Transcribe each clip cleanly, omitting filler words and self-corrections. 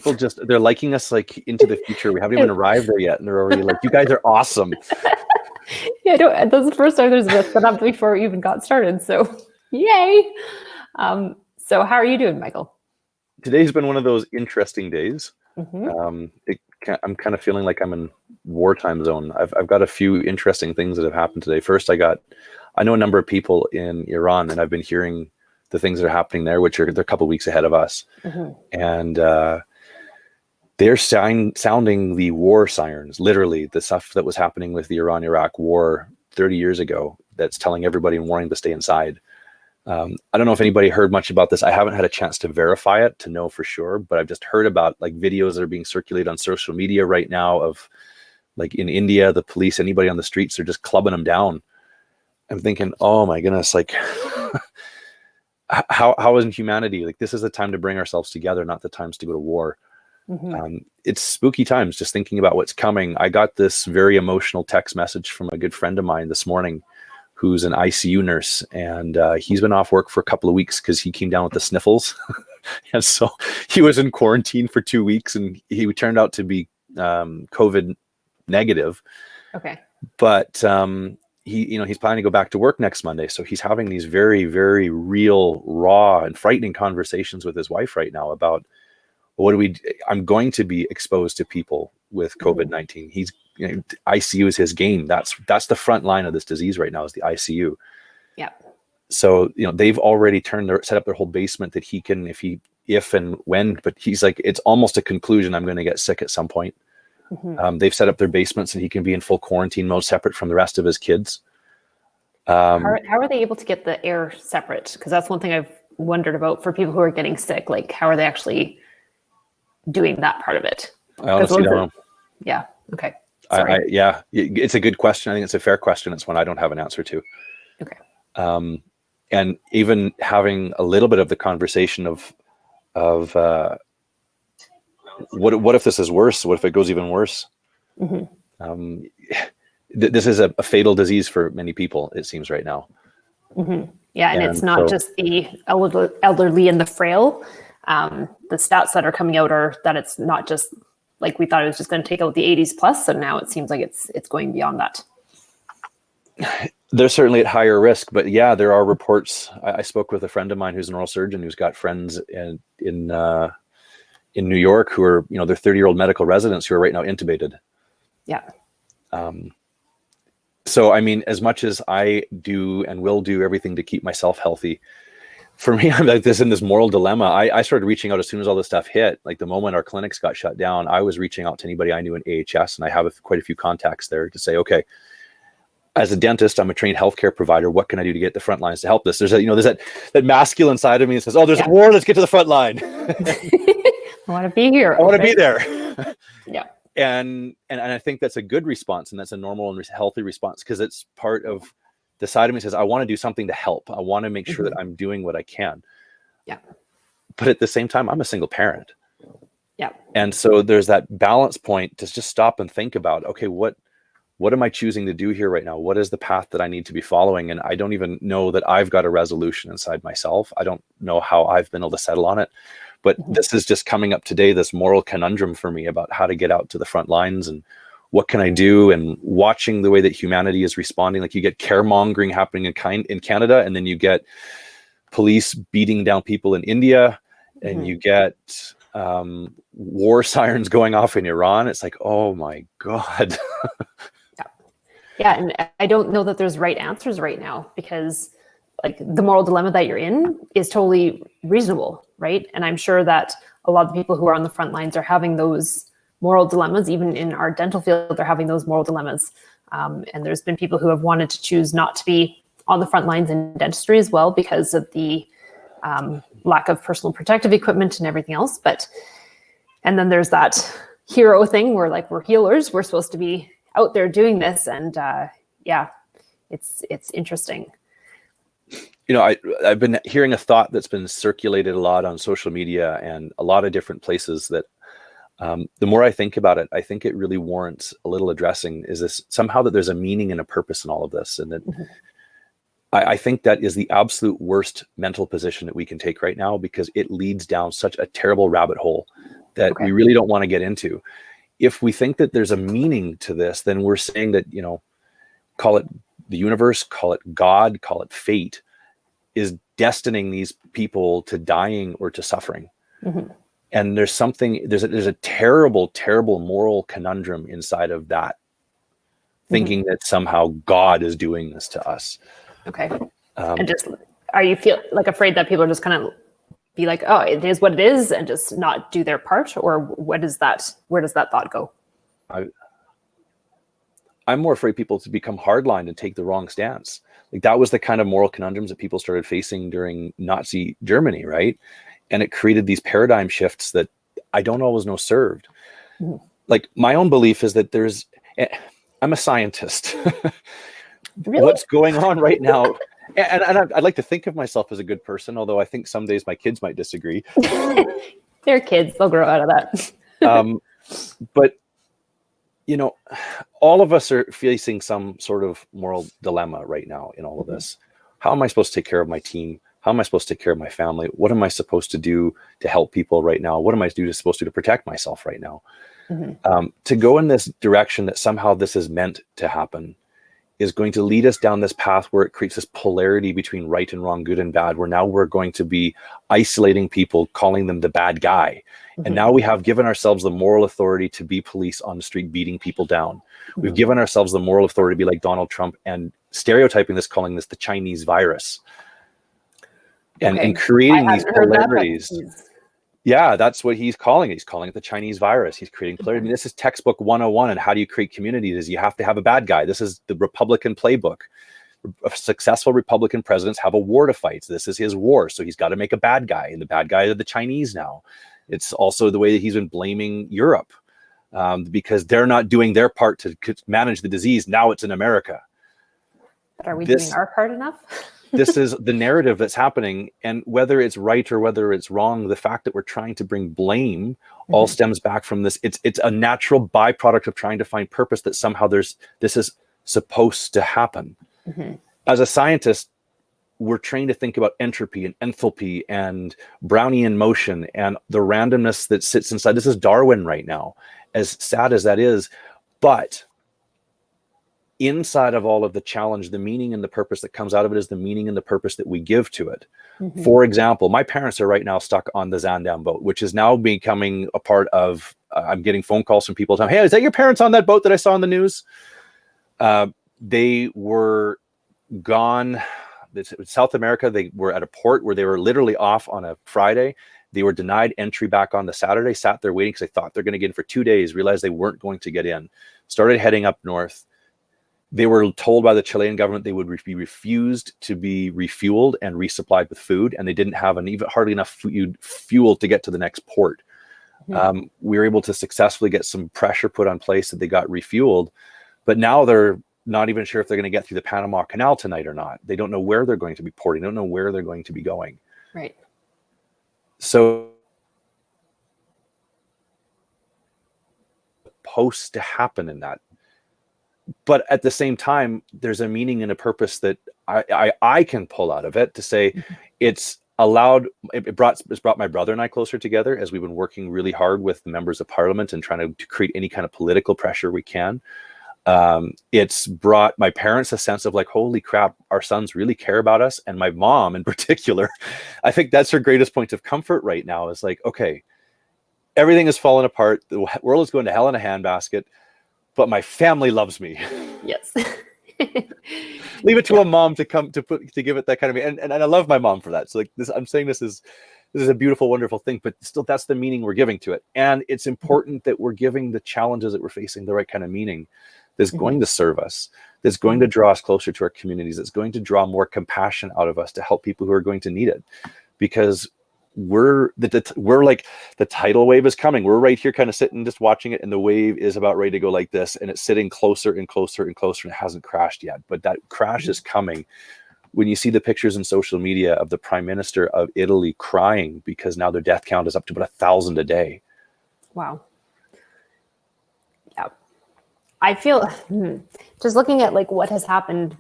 People they're liking us like into the future. We haven't even arrived there yet, and they're already like, "You guys are awesome." Yeah, that's the first time there's a set up before we even got started. So, yay! So, how are you doing, Michael? Today's been one of those interesting days. Mm-hmm. I'm kind of feeling like I'm in wartime zone. I've got a few interesting things that have happened today. First, I know a number of people in Iran, and I've been hearing the things that are happening there, which they're a couple of weeks ahead of us, and they're sounding the war sirens. Literally, the stuff that was happening with the Iran-Iraq war 30 years ago. That's telling everybody and warning to stay inside. I don't know if anybody heard much about this. I haven't had a chance to verify it to know for sure, but I've just heard about like videos that are being circulated on social media right now of like in India, the police, anybody on the streets, they're just clubbing them down. I'm thinking, oh my goodness, like how isn't humanity? Like this is the time to bring ourselves together, not the times to go to war. It's spooky times just thinking about what's coming. I got this very emotional text message from a good friend of mine this morning who's an ICU nurse, and he's been off work for a couple of weeks because he came down with the sniffles. And so he was in quarantine for 2 weeks, and he turned out to be COVID negative. Okay. But he's planning to go back to work next Monday. So he's having these very, very real, raw and frightening conversations with his wife right now about I'm going to be exposed to people with COVID-19. ICU is his game. That's the front line of this disease right now is the ICU. Yeah. So, they've already set up their whole basement that he can, if and when, but he's like, it's almost a conclusion. I'm going to get sick at some point. They've set up their basements and he can be in full quarantine mode separate from the rest of his kids. How are they able to get the air separate? Because that's one thing I've wondered about for people who are getting sick. Like, how are they actually doing that part of it? I honestly don't know. Yeah. Okay. Yeah, it's a good question. I think it's a fair question. It's one I don't have an answer to. Okay. And even having a little bit of the conversation of what if this is worse? What if it goes even worse? This is a fatal disease for many people, it seems right now. Yeah, and it's not just the elderly and the frail. The stats that are coming out are that it's not just like we thought it was just going to take out the 80s plus, and now it seems like it's going beyond that. They're certainly at higher risk, but yeah, there are reports. I spoke with a friend of mine who's a neurosurgeon who's got friends in New York who are, they're 30-year-old medical residents who are right now intubated. Yeah. So, I mean, as much as I do and will do everything to keep myself healthy, for me, I'm like in this moral dilemma. I started reaching out as soon as all this stuff hit. Like the moment our clinics got shut down, I was reaching out to anybody I knew in AHS, and I have quite a few contacts there to say, okay, as a dentist, I'm a trained healthcare provider. What can I do to get the front lines to help this? There's that masculine side of me that says, oh, there's a war. Let's get to the front line. I want to be here. I want to be there. Yeah. And I think that's a good response, and that's a normal and healthy response, because it's part of the side of me says, I want to do something to help. I want to make sure that I'm doing what I can. Yeah. But at the same time, I'm a single parent. Yeah. And so there's that balance point to just stop and think about, okay, what am I choosing to do here right now? What is the path that I need to be following? And I don't even know that I've got a resolution inside myself. I don't know how I've been able to settle on it. But this is just coming up today, this moral conundrum for me about how to get out to the front lines and what can I do, and watching the way that humanity is responding. Like you get caremongering happening in Canada, and then you get police beating down people in India, and you get war sirens going off in Iran. It's like, oh my God. Yeah, and I don't know that there's right answers right now, because like the moral dilemma that you're in is totally reasonable, right? And I'm sure that a lot of people who are on the front lines are having those moral dilemmas. Even in our dental field, they're having those moral dilemmas. And there's been people who have wanted to choose not to be on the front lines in dentistry as well because of the lack of personal protective equipment and everything else. And then there's that hero thing where like we're healers, we're supposed to be out there doing this. And it's interesting. I've been hearing a thought that's been circulated a lot on social media and a lot of different places that the more I think about it, I think it really warrants a little addressing. Is this somehow that there's a meaning and a purpose in all of this? And that I think that is the absolute worst mental position that we can take right now, because it leads down such a terrible rabbit hole that we really don't want to get into. If we think that there's a meaning to this, then we're saying that, call it the universe, call it God, call it fate, is destining these people to dying or to suffering. Mm-hmm. And there's a terrible, terrible moral conundrum inside of that, thinking that somehow God is doing this to us. Okay. And just, are you feel like afraid that people are just kind of be like, oh, it is what it is, and just not do their part? Or where does that thought go? I'm more afraid people to become hardlined and take the wrong stance. Like, that was the kind of moral conundrums that people started facing during Nazi Germany, right? And it created these paradigm shifts that I don't always know served. Mm-hmm. Like, my own belief is that I'm a scientist. Really? What's going on right now? And I'd like to think of myself as a good person, although I think some days my kids might disagree. They're kids. They'll grow out of that. But, all of us are facing some sort of moral dilemma right now in all of this. How am I supposed to take care of my team? How am I supposed to take care of my family? What am I supposed to do to help people right now? What am I supposed to do to protect myself right now? Mm-hmm. To go in this direction that somehow this is meant to happen is going to lead us down this path where it creates this polarity between right and wrong, good and bad, where now we're going to be isolating people, calling them the bad guy. Mm-hmm. And now we have given ourselves the moral authority to be police on the street, beating people down. Mm-hmm. We've given ourselves the moral authority to be like Donald Trump and stereotyping this, calling this the Chinese virus. And creating these polarities. Yeah, that's what he's calling it. He's calling it the Chinese virus. He's creating polarity. I mean, this is textbook 101 and how do you create communities, is you have to have a bad guy. This is the Republican playbook. Successful Republican presidents have a war to fight. This is his war. So he's got to make a bad guy. And the bad guy are the Chinese now. It's also the way that he's been blaming Europe because they're not doing their part to manage the disease. Now it's in America. But are we doing our part enough? This is the narrative that's happening, and whether it's right or whether it's wrong, the fact that we're trying to bring blame all stems back from this. It's a natural byproduct of trying to find purpose, that somehow this is supposed to happen. Mm-hmm. As a scientist, we're trained to think about entropy and enthalpy and Brownian motion and the randomness that sits inside. This is Darwin right now, as sad as that is, but inside of all of the challenge, the meaning and the purpose that comes out of it is the meaning and the purpose that we give to it. Mm-hmm. For example, my parents are right now stuck on the Zaandam boat, which is now becoming a part of, I'm getting phone calls from people saying, hey, is that your parents on that boat that I saw on the news? They were gone. South America, they were at a port where they were literally off on a Friday. They were denied entry back on the Saturday, sat there waiting because they thought they're going to get in for 2 days, realized they weren't going to get in, started heading up north. They were told by the Chilean government they would be refused to be refueled and resupplied with food, and they didn't have hardly enough fuel to get to the next port. Mm-hmm. We were able to successfully get some pressure put on place that they got refueled, but now they're not even sure if they're going to get through the Panama Canal tonight or not. They don't know where they're going to be porting. They don't know where they're going to be going. Right. So supposed to happen in that. But at the same time, there's a meaning and a purpose that I can pull out of it to say it's brought my brother and I closer together as we've been working really hard with the members of parliament and trying to create any kind of political pressure we can. It's brought my parents a sense of like, holy crap, our sons really care about us. And my mom in particular, I think that's her greatest point of comfort right now is like, okay, everything is falling apart. The world is going to hell in a handbasket. But my family loves me. Yes. Leave it to a mom to give it that kind of, and I love my mom for that. So like this, I'm saying this is a beautiful, wonderful thing, but still that's the meaning we're giving to it. And it's important that we're giving the challenges that we're facing the right kind of meaning that's going to serve us, that's going to draw us closer to our communities, that's going to draw more compassion out of us to help people who are going to need it. Because we're like the tidal wave is coming. We're right here kind of sitting just watching it, and the wave is about ready to go like this, and it's sitting closer and closer and closer, and it hasn't crashed yet, but that crash is coming. When you see the pictures in social media of the Prime Minister of Italy crying because now their death count is up to about 1,000 a day. Wow. Yeah. I feel just looking at like what has happened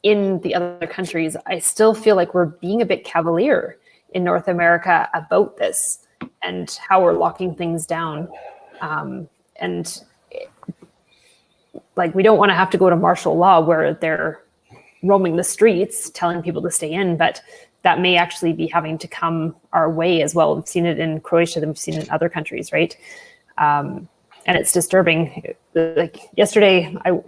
in the other countries, I still feel like we're being a bit cavalier in North America about this. and how we're locking things down. And like, we don't want to have to go to martial law where they're roaming the streets telling people to stay in, but that may actually be having to come our way as well. We've seen it in Croatia, and we've seen it in other countries, right? And it's disturbing. Like yesterday, I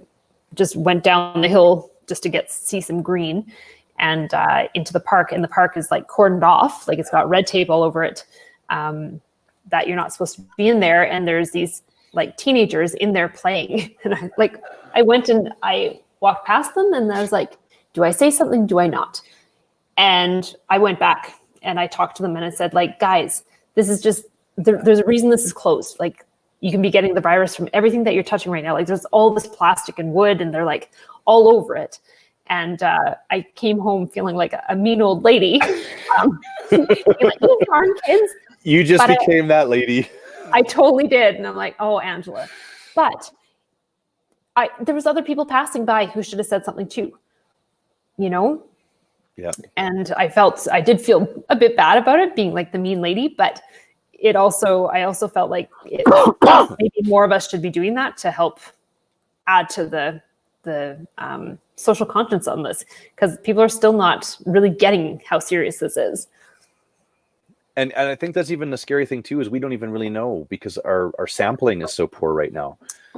just went down the hill just to see some green, and into the park. And the park is like cordoned off, like it's got red tape all over it, that you're not supposed to be in there. And there's these like teenagers in there playing. And I went and I walked past them, and I was like, do I say something? Do I not? And I went back and I talked to them, and I said, like, guys, this is just, there's a reason this is closed. Like, you can be getting the virus from everything that you're touching right now. Like, there's all this plastic and wood, and they're like all over it. And I came home feeling like a mean old lady. Like, oh, darn kids. You just became that lady. I totally did. And I'm like, oh, Angela. But there was other people passing by who should have said something too, you know? Yeah. And I did feel a bit bad about it, being like the mean lady, but I also felt like maybe more of us should be doing that to help add to the social conscience on this, because people are still not really getting how serious this is. And I think that's even the scary thing too, is we don't even really know, because our sampling is so poor right now.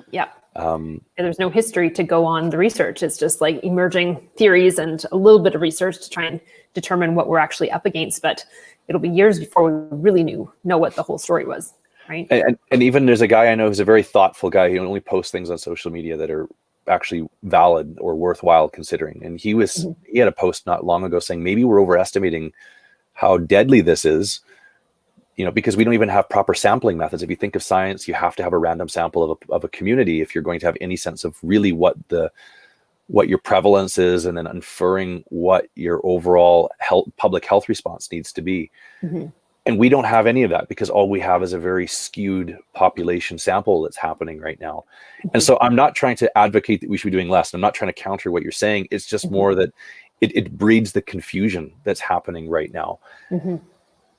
Yeah. And there's no history to go on the research. It's just like emerging theories and a little bit of research to try and determine what we're actually up against. But it'll be years before we really know what the whole story was, right? And even there's a guy I know who's a very thoughtful guy. He only posts things on social media that are actually valid or worthwhile considering. And he had a post not long ago saying maybe we're overestimating how deadly this is, because we don't even have proper sampling methods. If you think of science, you have to have a random sample of a community if you're going to have any sense of really what your prevalence is, and then inferring what your overall public health response needs to be. Mm-hmm. And we don't have any of that, because all we have is a very skewed population sample that's happening right now. Mm-hmm. And so I'm not trying to advocate that we should be doing less. I'm not trying to counter what you're saying. It's just more that it breeds the confusion that's happening right now. Mm-hmm.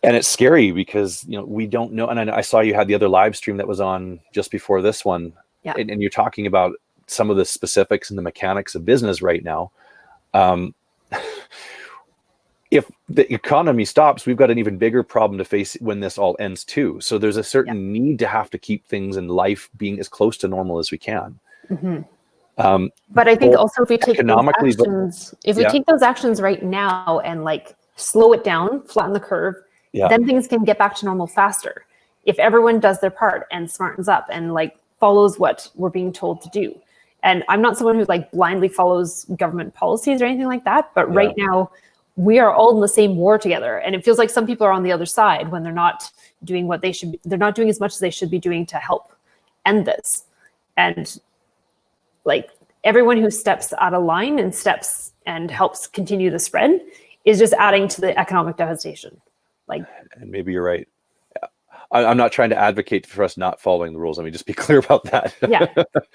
And it's scary because, we don't know. And I saw you had the other live stream that was on just before this one. Yeah. And you're talking about some of the specifics and the mechanics of business right now. If the economy stops, we've got an even bigger problem to face when this all ends too. So there's a certain need to have to keep things in life being as close to normal as we can. Mm-hmm. But I think also if we take those actions right now and like slow it down, flatten the curve, then things can get back to normal faster. If everyone does their part and smartens up and like follows what we're being told to do. And I'm not someone who like blindly follows government policies or anything like that. But right now we are all in the same war together. And it feels like some people are on the other side when they're not doing what they should be. They're not doing as much as they should be doing to help end this. And like everyone who steps out of line and steps and helps continue the spread is just adding to the economic devastation. And maybe you're right. I'm not trying to advocate for us not following the rules. Let me just be clear about that. Yeah,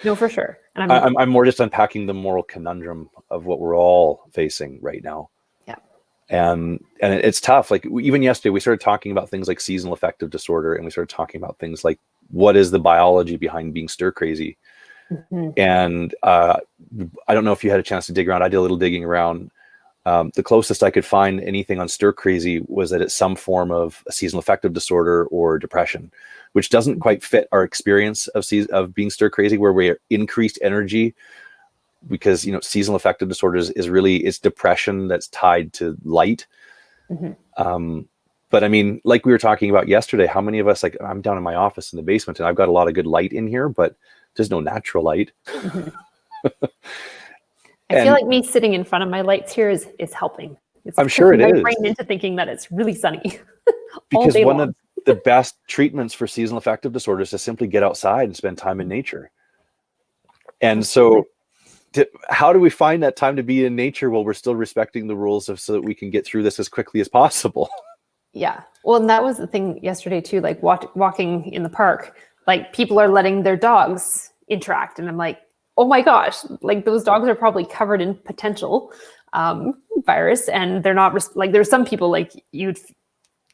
no, for sure. And I'm more just unpacking the moral conundrum of what we're all facing right now. Yeah. And it's tough. Like even yesterday, we started talking about things like seasonal affective disorder, and we started talking about things like what is the biology behind being stir crazy. Mm-hmm. And I don't know if you had a chance to dig around. I did a little digging around. The closest I could find anything on stir crazy was that it's some form of a seasonal affective disorder or depression, which doesn't quite fit our experience of being stir crazy, where we're increased energy, because seasonal affective disorders it's depression that's tied to light. Mm-hmm. But I mean, like we were talking about yesterday, how many of us, like I'm down in my office in the basement and I've got a lot of good light in here, but there's no natural light. Mm-hmm. I feel like me sitting in front of my lights here is helping. I'm sure it is. My brain into thinking that it's really sunny. Because one of the best treatments for seasonal affective disorder is to simply get outside and spend time in nature. And so how do we find that time to be in nature while we're still respecting the rules so that we can get through this as quickly as possible? Yeah. Well, and that was the thing yesterday too, like walking in the park, like people are letting their dogs interact. And I'm like, oh my gosh, like those dogs are probably covered in potential virus, and they're not like, there's some people like you'd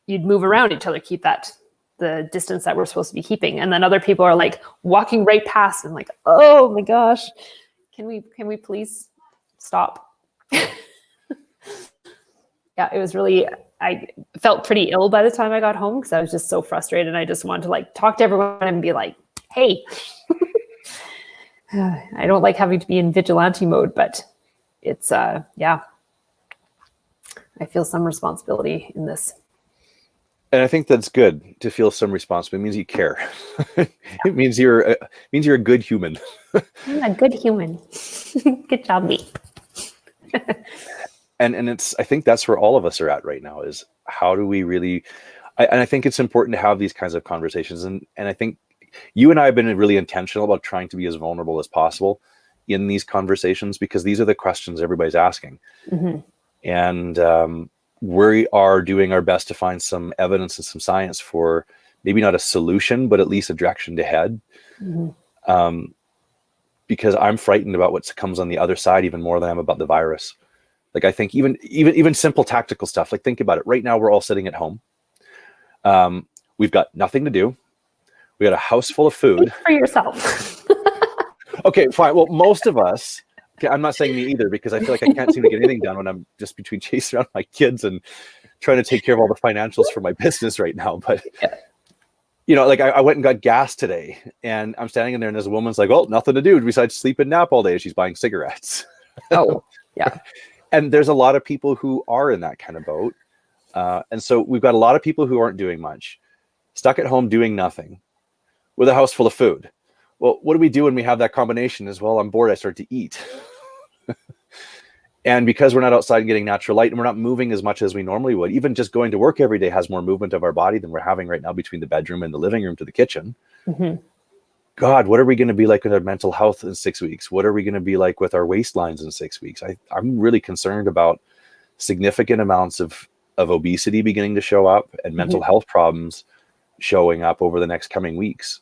move around each other, keep that the distance that we're supposed to be keeping. And then other people are like walking right past and like, oh my gosh, can we please stop? Yeah, it was really, I felt pretty ill by the time I got home because I was just so frustrated. I just wanted to like talk to everyone and be like, hey, I don't like having to be in vigilante mode, but it's, yeah, I feel some responsibility in this. And I think that's good to feel some responsibility. It means you care. It means you're a good human. I'm a good human. Good job, me. And it's, I think that's where all of us are at right now, is how do we really, and I think it's important to have these kinds of conversations. And I think you and I have been really intentional about trying to be as vulnerable as possible in these conversations, because these are the questions everybody's asking. Mm-hmm. And we are doing our best to find some evidence and some science for maybe not a solution, but at least a direction to head. Mm-hmm. Because I'm frightened about what comes on the other side even more than I am about the virus. Like, I think even simple tactical stuff, like think about it. Right now, we're all sitting at home. We've got nothing to do. We got a house full of food. Speak for yourself. Okay, fine. Well, most of us, okay, I'm not saying me either, because I feel like I can't seem to get anything done when I'm just between chasing around my kids and trying to take care of all the financials for my business right now. But, you know, like I went and got gas today, and I'm standing in there and there's a woman's like, well, nothing to do besides sleep and nap all day. She's buying cigarettes. Oh, yeah. And there's a lot of people who are in that kind of boat. And so we've got a lot of people who aren't doing much, stuck at home doing nothing, with a house full of food. Well, what do we do when we have that combination? Is, well, I'm bored, I start to eat. And because we're not outside and getting natural light, and we're not moving as much as we normally would, even just going to work every day has more movement of our body than we're having right now between the bedroom and the living room to the kitchen. Mm-hmm. God, what are we going to be like with our mental health in 6 weeks? What are we going to be like with our waistlines in 6 weeks? I'm really concerned about significant amounts of obesity beginning to show up, and mental health problems showing up over the next coming weeks.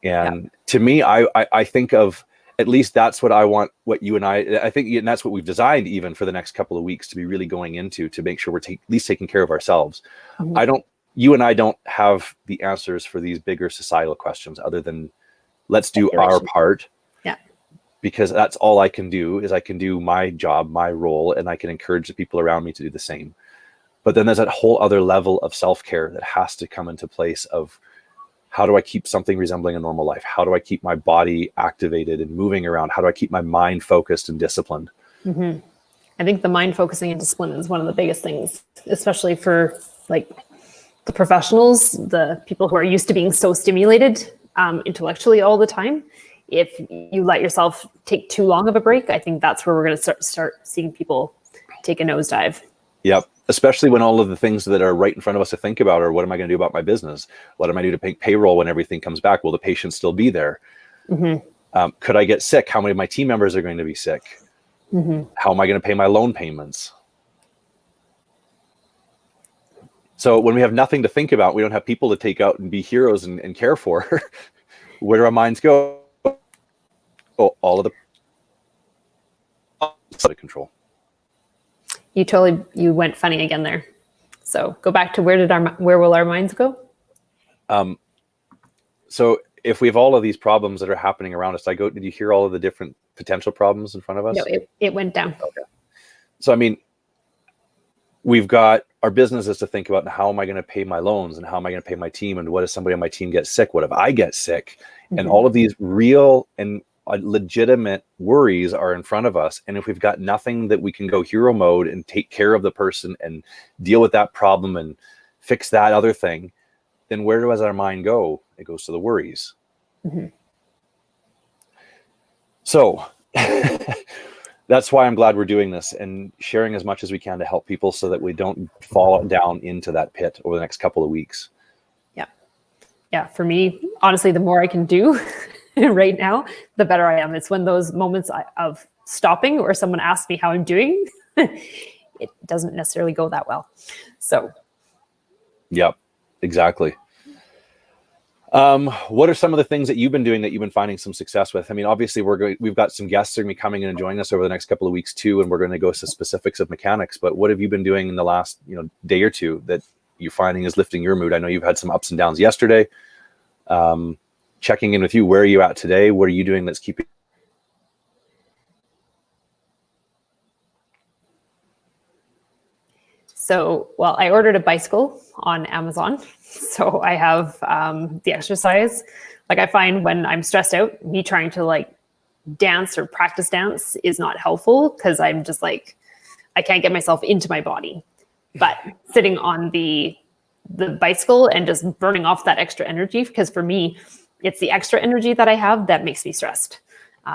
And to me, I think of, at least that's what I want, what you and I think, and that's what we've designed even for the next couple of weeks to be really going into, to make sure we're at least taking care of ourselves. Mm-hmm. You and I don't have the answers for these bigger societal questions, other than let's do our part. Yeah. Because that's all I can do, is I can do my job, my role, and I can encourage the people around me to do the same. But then there's that whole other level of self-care that has to come into place of, how do I keep something resembling a normal life? How do I keep my body activated and moving around? How do I keep my mind focused and disciplined? Mm-hmm. I think the mind focusing and discipline is one of the biggest things, especially for like the professionals, the people who are used to being so stimulated intellectually all the time. If you let yourself take too long of a break, I think that's where we're going to start seeing people take a nosedive. Yep. Especially when all of the things that are right in front of us to think about are, what am I going to do about my business? What am I going to do to pay payroll when everything comes back? Will the patient still be there? Mm-hmm. Could I get sick? How many of my team members are going to be sick? Mm-hmm. How am I going to pay my loan payments? So when we have nothing to think about, we don't have people to take out and be heroes and care for. Where do our minds go? Oh, all of the out of control. You went funny again there. So go back to where will our minds go? So if we have all of these problems that are happening around us, did you hear all of the different potential problems in front of us? No, it went down. Okay. So, I mean, we've got our businesses to think about, and how am I going to pay my loans, and how am I going to pay my team, and what if somebody on my team gets sick? What if I get sick? Mm-hmm. And all of these real and legitimate worries are in front of us. And if we've got nothing that we can go hero mode and take care of the person and deal with that problem and fix that other thing, then where does our mind go? It goes to the worries. Mm-hmm. So that's why I'm glad we're doing this and sharing as much as we can to help people, so that we don't fall down into that pit over the next couple of weeks. Yeah. For me, honestly, the more I can do right now, the better I am. It's when those moments of stopping, or someone asks me how I'm doing, it doesn't necessarily go that well. So. Yep, exactly. What are some of the things that you've been doing that you've been finding some success with? I mean, obviously we've got some guests that are going to be coming in and joining us over the next couple of weeks too, and we're going to go to specifics of mechanics. But what have you been doing in the last, day or two that you finding is lifting your mood? I know you've had some ups and downs yesterday. Checking in with you. Where are you at today? What are you doing that's keeping? So, well, I ordered a bicycle on Amazon. So I have the exercise. Like I find when I'm stressed out, me trying to like dance or practice dance is not helpful because I'm just like, I can't get myself into my body. But sitting on the bicycle and just burning off that extra energy, because for me, it's the extra energy that I have that makes me stressed.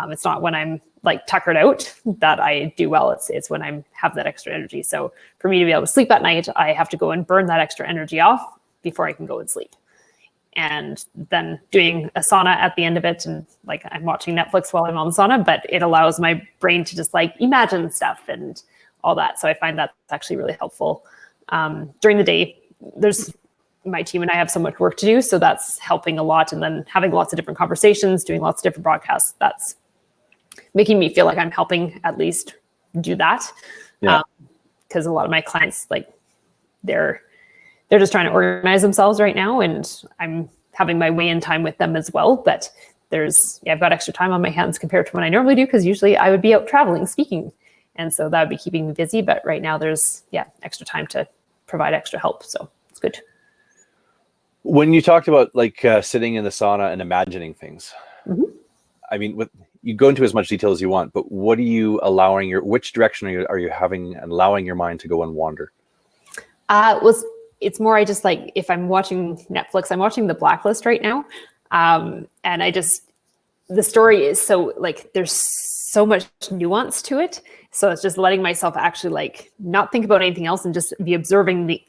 It's not when I'm like tuckered out that I do well. It's when I have that extra energy. So for me to be able to sleep at night, I have to go and burn that extra energy off before I can go and sleep. And then doing a sauna at the end of it, and like I'm watching Netflix while I'm on the sauna, but it allows my brain to just like imagine stuff and all that. So I find that's actually really helpful. During the day, there's my team and I have so much work to do, so that's helping a lot. And then having lots of different conversations, doing lots of different broadcasts, that's making me feel like I'm helping at least do that. Yeah. Because a lot of my clients, like they're just trying to organize themselves right now, and I'm having my weigh-in time with them as well. But I've got extra time on my hands compared to when I normally do, because usually I would be out traveling, speaking. And so that would be keeping me busy. But right now there's extra time to provide extra help. So it's good. When you talked about like sitting in the sauna and imagining things, I mean, you go into as much detail as you want, but what are you allowing which direction are you having and allowing your mind to go and wander? It's more, I just like, if I'm watching Netflix, I'm watching The Blacklist right now. And the story is so like, there's so much nuance to it. So it's just letting myself actually like not think about anything else and just be observing the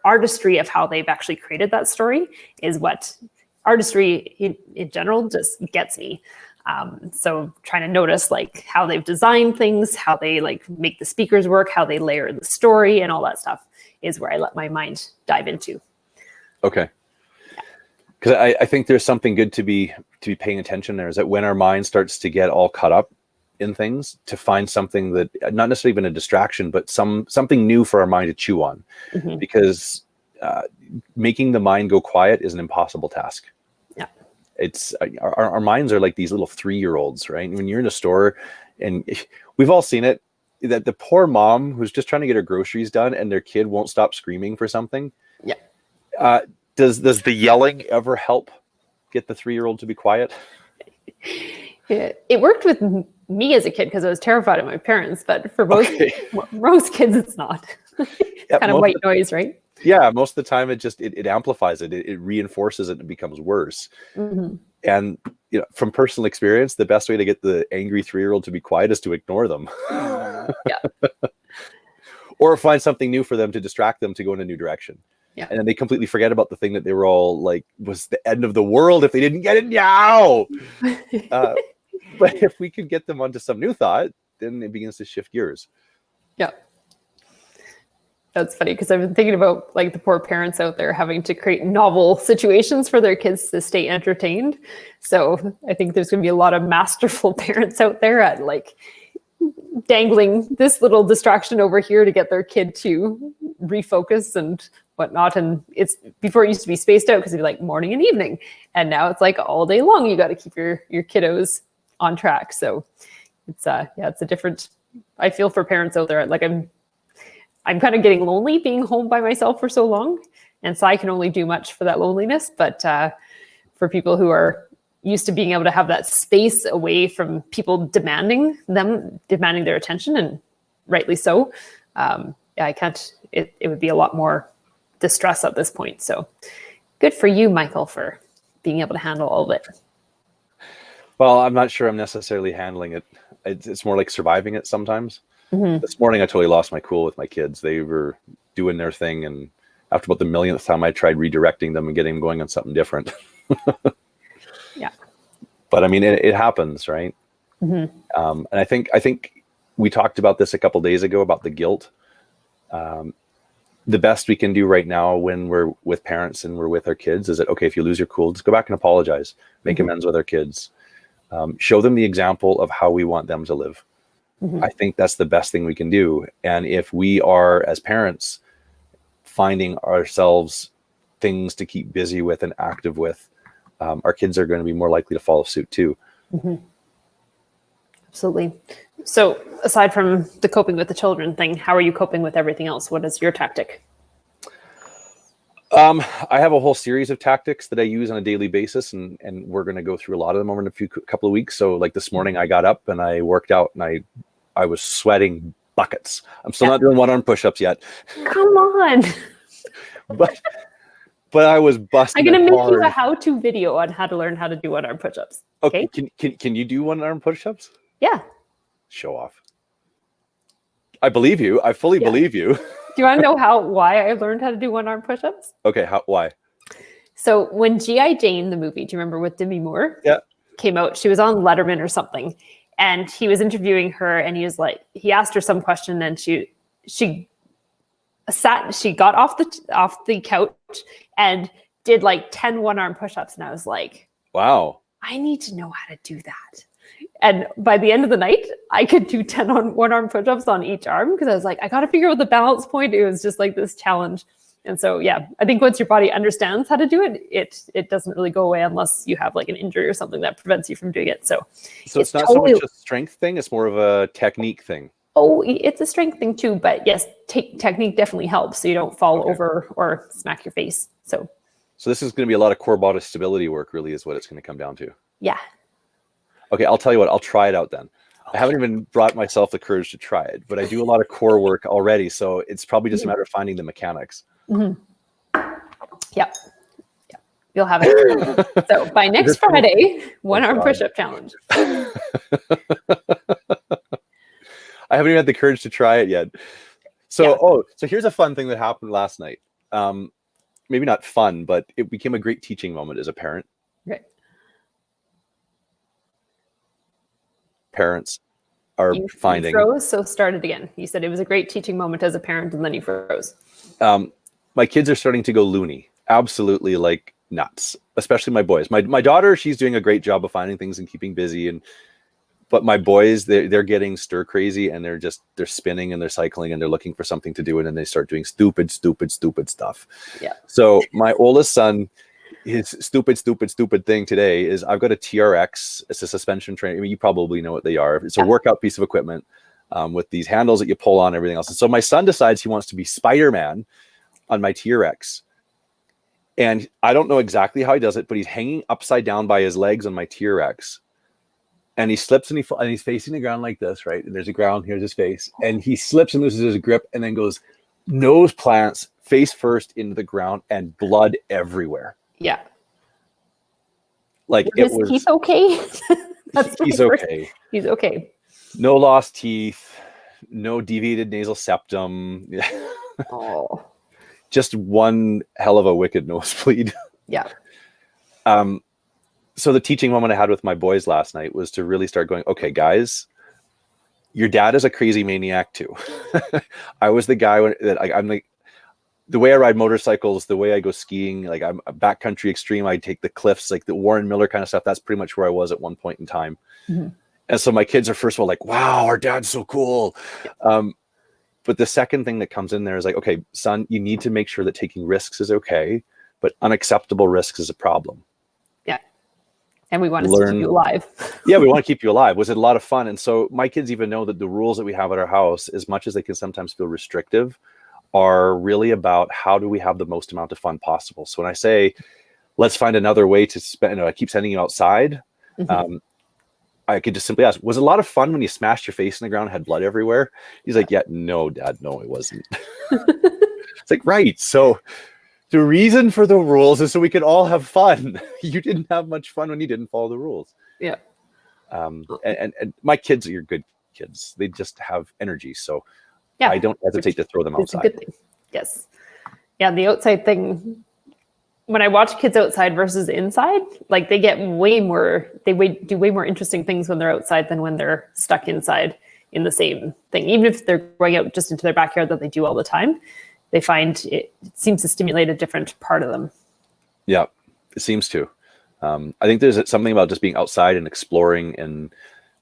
artistry of how they've actually created that story is what artistry in general just gets me. So trying to notice like how they've designed things, how they like make the speakers work, how they layer the story and all that stuff is where I let my mind dive into. Okay. Because I think there's something good to be paying attention there, is that when our mind starts to get all caught up in things, to find something that not necessarily even a distraction, but something new for our mind to chew on, because making the mind go quiet is an impossible task. Yeah. It's our minds are like these little 3-year-olds, right? When you're in a store, and we've all seen it, that the poor mom who's just trying to get her groceries done and their kid won't stop screaming for something. Yeah. Does the yelling ever help get the 3-year-old to be quiet? It worked with me as a kid because I was terrified of my parents, but for most kids, it's not. Kind of white noise, right? Yeah, most of the time it amplifies it. It reinforces it and it becomes worse. And from personal experience, the best way to get the angry 3-year-old to be quiet is to ignore them. Yeah. Or find something new for them to distract them to go in a new direction. Yeah. And then they completely forget about the thing that they were all like was the end of the world if they didn't get it now. But if we could get them onto some new thought, then it begins to shift gears. Yeah. That's funny because I've been thinking about like the poor parents out there having to create novel situations for their kids to stay entertained. So I think there's going to be a lot of masterful parents out there at like dangling this little distraction over here to get their kid to refocus and whatnot. And it's before it used to be spaced out because it'd be like morning and evening. And now it's like all day long. You got to keep your kiddos on track. So it's it's a different, I feel for parents out there. Like I'm kind of getting lonely being home by myself for so long. And so I can only do much for that loneliness. But for people who are used to being able to have that space away from people demanding their attention, and rightly so, I can't, it would be a lot more distress at this point. So good for you, Michael, for being able to handle all of it. Well, I'm not sure I'm necessarily handling it. It's more like surviving it sometimes. This morning, I totally lost my cool with my kids. They were doing their thing. And after about the millionth time, I tried redirecting them and getting them going on something different. Yeah. But I mean, it happens, right? And I think we talked about this a couple of days ago about the guilt. The best we can do right now when we're with parents and we're with our kids is that, okay, if you lose your cool, just go back and apologize, make amends with our kids, show them the example of how we want them to live. I think that's the best thing we can do. And if we are, as parents, finding ourselves things to keep busy with and active with, our kids are going to be more likely to follow suit too. Mm-hmm. Absolutely. So aside from the coping with the children thing, how are you coping with everything else? What is your tactic? I have a whole series of tactics that I use on a daily basis, and we're going to go through a lot of them over in a couple of weeks. So like this morning I got up and I worked out, and I was sweating buckets. I'm still not doing 1-arm push-ups yet. Come on. But I was busting. I'm going to make you a how-to video on how to learn how to do 1-arm push-ups. Okay. Can you do 1-arm push-ups? Yeah. Show off. I believe you. I fully believe you. Do you want to know why I learned how to do 1-arm push-ups? Okay. Why? So when G.I. Jane, the movie, do you remember with Demi Moore? Yeah. Came out, she was on Letterman or something, and he was interviewing her, and he asked her some question, and she got off the couch and did like 10 1-arm push-ups, and I was like, wow, I need to know how to do that. And by the end of the night, I could do 10 1-arm push-ups on each arm, because I was like, I got to figure out the balance point. It was just like this challenge. And so, yeah, I think once your body understands how to do it, it doesn't really go away unless you have like an injury or something that prevents you from doing it. So it's not totally so much a strength thing. It's more of a technique thing. Oh, it's a strength thing too. But yes, technique definitely helps so you don't fall over or smack your face. So this is going to be a lot of core body stability work, really, is what it's going to come down to. Yeah. Okay, I'll tell you what, I'll try it out then. I haven't even brought myself the courage to try it, but I do a lot of core work already, so it's probably just a matter of finding the mechanics. Mm-hmm. Yep. You'll have it. So by next Friday, 1-arm push-up challenge. I haven't even had the courage to try it yet. So here's a fun thing that happened last night. Maybe not fun, but it became a great teaching moment as a parent. Okay. Parents are finding. You froze, so start it again. You said it was a great teaching moment as a parent, and then you froze. My kids are starting to go loony, absolutely like nuts, especially my boys. My daughter, she's doing a great job of finding things and keeping busy, but my boys, they're getting stir crazy, and they're spinning and they're cycling and they're looking for something to do, and then they start doing stupid stuff. Yeah. So my oldest son, his stupid thing today is, I've got a TRX. It's a suspension trainer. I mean, you probably know what they are. It's a workout piece of equipment with these handles that you pull on, everything else. And so my son decides he wants to be Spider-Man on my TRX. And I don't know exactly how he does it, but he's hanging upside down by his legs on my TRX. And he slips and he's facing the ground like this, right? And there's a ground, here's his face. And he slips and loses his grip and then goes nose plants face first into the ground, and blood everywhere. Yeah. Like he's okay. He's okay. He's okay. No lost teeth, no deviated nasal septum. Oh. Just one hell of a wicked nosebleed. Yeah. So the teaching moment I had with my boys last night was to really start going, okay, guys, your dad is a crazy maniac too. I was the guy I'm like, the way I ride motorcycles, the way I go skiing, like I'm a backcountry extreme. I take the cliffs, like the Warren Miller kind of stuff. That's pretty much where I was at one point in time. Mm-hmm. And so my kids are first of all like, wow, our dad's so cool. But the second thing that comes in there is like, okay, son, you need to make sure that taking risks is okay, but unacceptable risks is a problem. Yeah. And we want to keep you alive. Yeah, we want to keep you alive. Was it a lot of fun? And so my kids even know that the rules that we have at our house, as much as they can sometimes feel restrictive, are really about how do we have the most amount of fun possible. So when I say, let's find another way to spend, I keep sending you outside. Mm-hmm. I could just simply ask, was it a lot of fun when you smashed your face in the ground and had blood everywhere? He's like, yeah, no, Dad, no, it wasn't. It's like, right. So the reason for the rules is so we could all have fun. You didn't have much fun when you didn't follow the rules. Yeah. And my kids are your good kids. They just have energy. So yeah, I don't hesitate to throw them outside. It's a good thing. Yes. Yeah. The outside thing, when I watch kids outside versus inside, like they do way more interesting things when they're outside than when they're stuck inside in the same thing. Even if they're going out just into their backyard that they do all the time, they find it seems to stimulate a different part of them. Yeah, it seems to. I think there's something about just being outside and exploring and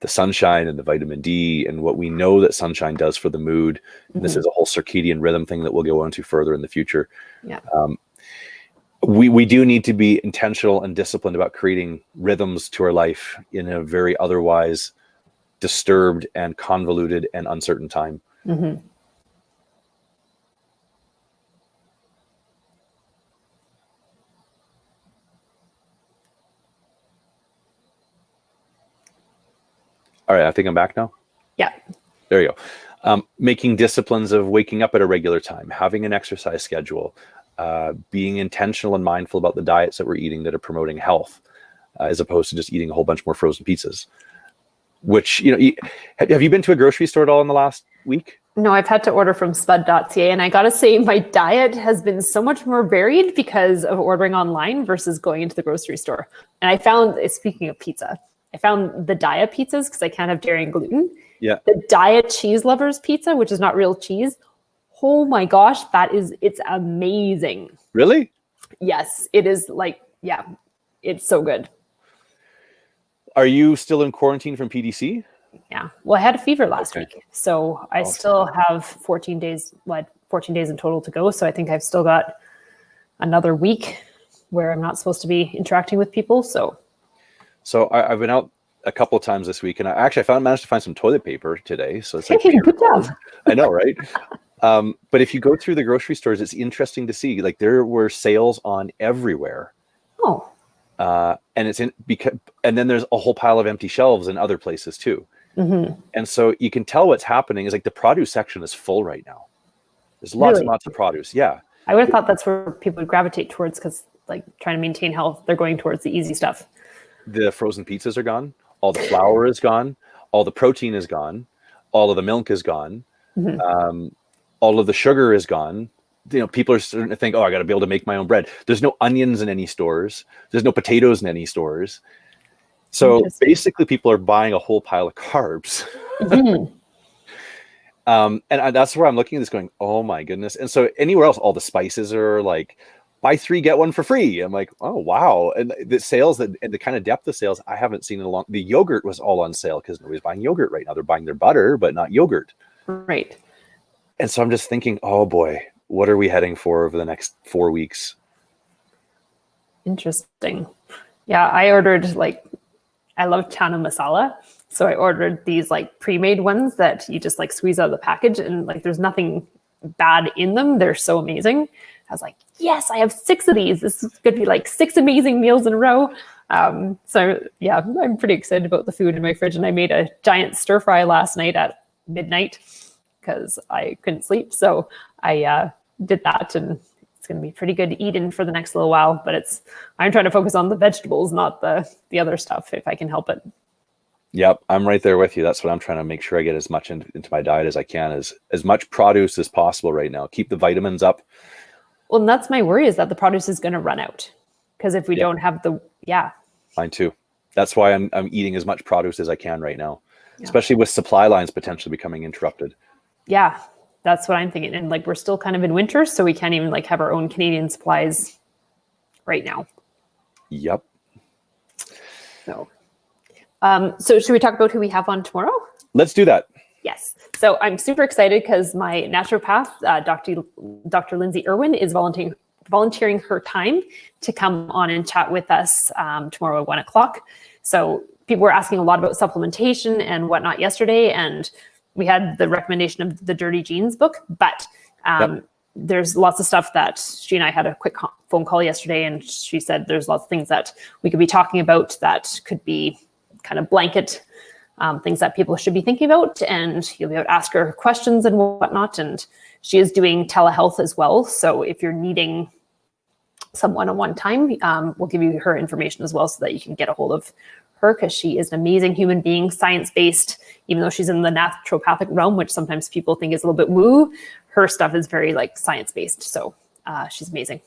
the sunshine and the vitamin D and what we know that sunshine does for the mood. And this is a whole circadian rhythm thing that we'll go into further in the future. Yeah. We do need to be intentional and disciplined about creating rhythms to our life in a very otherwise disturbed and convoluted and uncertain time. Mm-hmm. All right, I think I'm back now. Yeah. There you go. Making disciplines of waking up at a regular time, having an exercise schedule, being intentional and mindful about the diets that we're eating that are promoting health, as opposed to just eating a whole bunch more frozen pizzas. Which, have you been to a grocery store at all in the last week? No, I've had to order from spud.ca, and I gotta say my diet has been so much more varied because of ordering online versus going into the grocery store. And I found, speaking of pizza, I found the Dia pizzas because I can't have dairy and gluten. Yeah. The Dia cheese lovers pizza, which is not real cheese. Oh my gosh, it's amazing. Really? Yes, it is it's so good. Are you still in quarantine from PDC? Yeah. Well, I had a fever last week, so I still have 14 days, 14 days in total to go. So I think I've still got another week where I'm not supposed to be interacting with people. So I've been out a couple of times this week, and I managed to find some toilet paper today. So it's like, good job. I know, right? But if you go through the grocery stores, it's interesting to see, like, there were sales on everywhere. Oh. And and then there's a whole pile of empty shelves in other places too. Mm-hmm. And so you can tell what's happening is, like, the produce section is full right now. There's lots and lots of produce. Yeah. I would have thought that's where people would gravitate towards, because, like, trying to maintain health, they're going towards the easy stuff. The frozen pizzas are gone. All the flour is gone. All the protein is gone. All of the milk is gone. Mm-hmm. All of the sugar is gone. People are starting to think, oh, I got to be able to make my own bread. There's no onions in any stores. There's no potatoes in any stores. So basically, people are buying a whole pile of carbs. Mm-hmm. And that's where I'm looking at this going, oh my goodness. And so anywhere else, all the spices are like, buy 3, get 1 for free. I'm like, oh, wow. And the sales and the kind of depth of sales I haven't seen in a long. The yogurt was all on sale because nobody's buying yogurt right now. They're buying their butter, but not yogurt. Right. And so I'm just thinking, oh boy, what are we heading for over the next 4 weeks? Interesting. Yeah, I ordered, I love chana masala. So I ordered these pre-made ones that you just squeeze out of the package, and there's nothing bad in them. They're so amazing. I was like, yes, I have 6 of these. This is going to be 6 amazing meals in a row. So yeah, I'm pretty excited about the food in my fridge. And I made a giant stir fry last night at midnight because I couldn't sleep. So I did that, and it's going to be pretty good eating for the next little while. But I'm trying to focus on the vegetables, not the other stuff, if I can help it. Yep, I'm right there with you. That's what I'm trying to make sure I get as much into my diet as I can, as much produce as possible right now. Keep the vitamins up. Well, and that's my worry, is that the produce is going to run out. Because if we don't have Mine too. That's why I'm eating as much produce as I can right now, especially with supply lines potentially becoming interrupted. Yeah, that's what I'm thinking. And we're still kind of in winter, so we can't even have our own Canadian supplies right now. Yep. So should we talk about who we have on tomorrow? Let's do that. Yes. So I'm super excited because my naturopath, Dr. Lindsay Irwin, is volunteering her time to come on and chat with us tomorrow at 1:00. So people were asking a lot about supplementation and whatnot yesterday, and we had the recommendation of the Dirty Genes book, but there's lots of stuff that she and I had a quick phone call yesterday, and she said there's lots of things that we could be talking about that could be kind of blanket things that people should be thinking about, and you'll be able to ask her questions and whatnot. And she is doing telehealth as well. So if you're needing some one-on-one time, we'll give you her information as well so that you can get a hold of her, because she is an amazing human being, science-based, even though she's in the naturopathic realm, which sometimes people think is a little bit woo. Her stuff is very science-based. So she's amazing.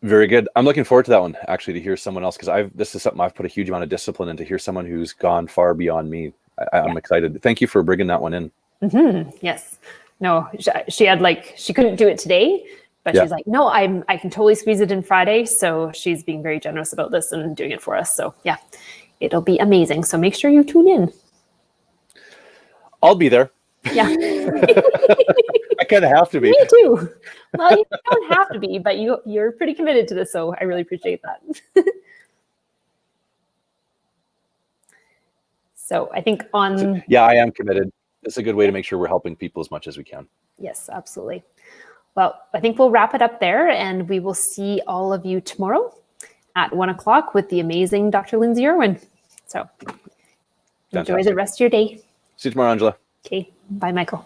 Very good. I'm looking forward to that one, actually, to hear someone else, because this is something I've put a huge amount of discipline in, to hear someone who's gone far beyond me. I'm excited. Thank you for bringing that one in. Mm-hmm. Yes. No, she had she couldn't do it today, but she's like, no, I can totally squeeze it in Friday. So she's being very generous about this and doing it for us. So yeah, It'll be amazing. So make sure you tune in. I'll be there. Yeah. I kind of have to be. Me too. Well, you don't have to be, but you're pretty committed to this, so I really appreciate that. So I think Yeah, I am committed. It's a good way to make sure we're helping people as much as we can. Yes, absolutely. Well, I think we'll wrap it up there, and we will see all of you tomorrow at 1:00 with the amazing Dr. Lindsay Irwin. So enjoy the rest of your day. See you tomorrow, Angela. Okay. Bye, Michael.